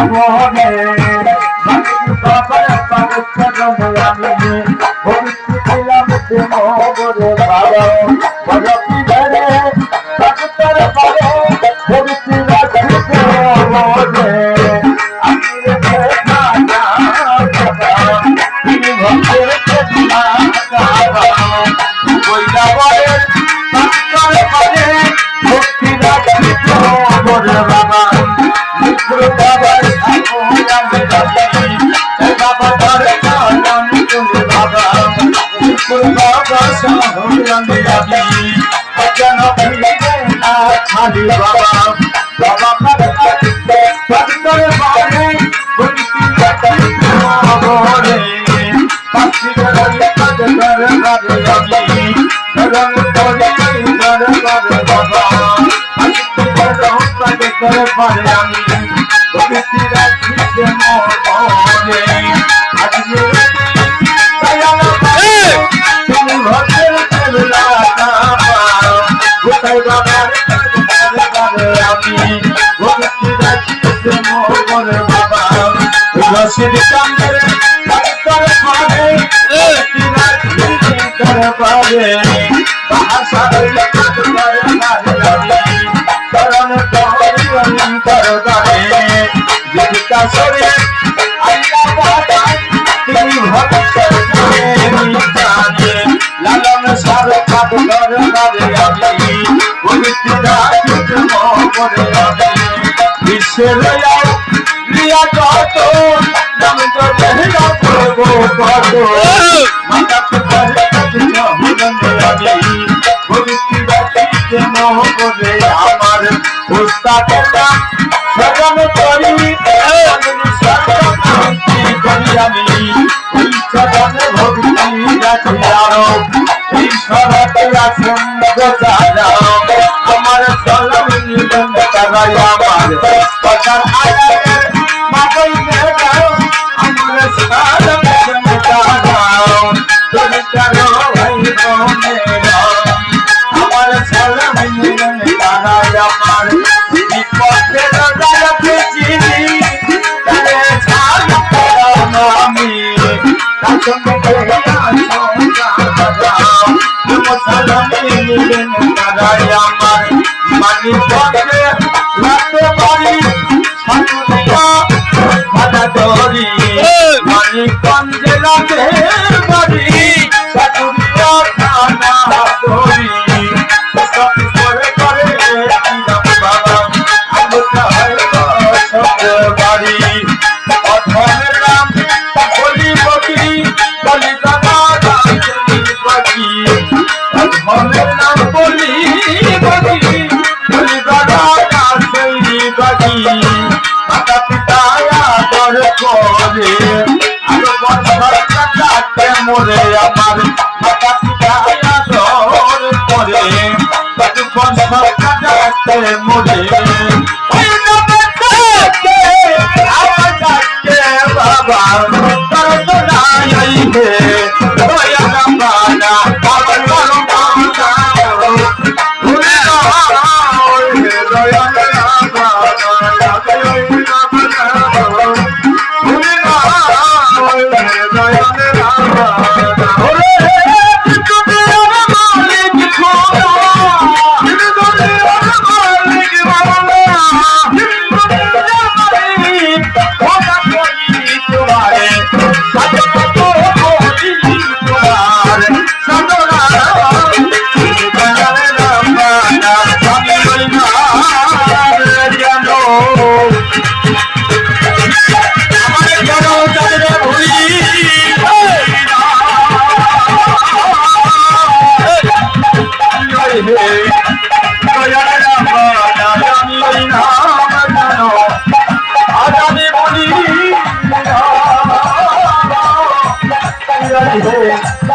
মনে বাবার পাগল আমি ভক্তি দিলাম মোরে বাবা বড় পিড়ে ভক্তর পারে ভক্তি রাখতে মনে আমি রে না না তিনি ভক্তের কৃষ্ণা গাবা কইলা বলে ভক্তর পারে ভক্তি রাখতে মোরে বাবা মিত্র বাবার বাবা ধরে জানি তুমি বাবা বাবা সাহরানি আমি কেন না খালি বাবা বাবা ভক্তর পারে ভক্তি রাখতে মোরে পাখি ধরে কাজ করে আমি রং করে করে বাবা করে পারে আমি ভক্তি রাখতে মোরে আজকে দয়াল তুমি ভক্তের কেবলা গোসাই বাবার আমি ভক্তি রাখতে মোরে বাবা রশিদ চন্দ্র ভক্তর পারে ভক্তি রাখতে পারে ভাষা কাজ করে আমি করণ করে জীবিকা শরীর আল্লাহ বাবা তিনি ভক্তের জানে লালন সার কাজ করে আমি পবিত্র রাখতে মোরে আমি বিশ্বের লিয়া যত নাম তো দেহরা করব কত মাতা পিতার কাছে হলেন আমি পবিত্র রাখতে মোরে আমার উস্তাদের নাম সজন করি আমি এই সজনে ভক্তি রাখি আরো এই সরতে আছেন আমার চলন নিবেন তারাই আমার কথার আয়াতের মাগই মেটাও আমার সালাম মেটাও তুমি কারো ভাই বোনেরা আমার সালাম নিবেন তারাই আমার বিপদে দাঁড়াতে চিনি তারে ছাড় আমি তার সঙ্গে আমার মানি পথে রাখতে পারি সাধুরিয়া ধরি মানি কঞ্জে রাখতে পারি সাধুরিয়া খানা ধরি সব করে করে বাবা বাড়ি অধমের নাম বলি বকি বলি দাদা বাকি অধমের নাম বলি বকি বলি দাদা বাকি মাতা পিতা আদর করে আরো বছর কাটাতে মোরে আমার মাতা পিতা আদর করে বছর কাটাতে মোরে বাবা তো নাই দয়া বানা আমার Hey!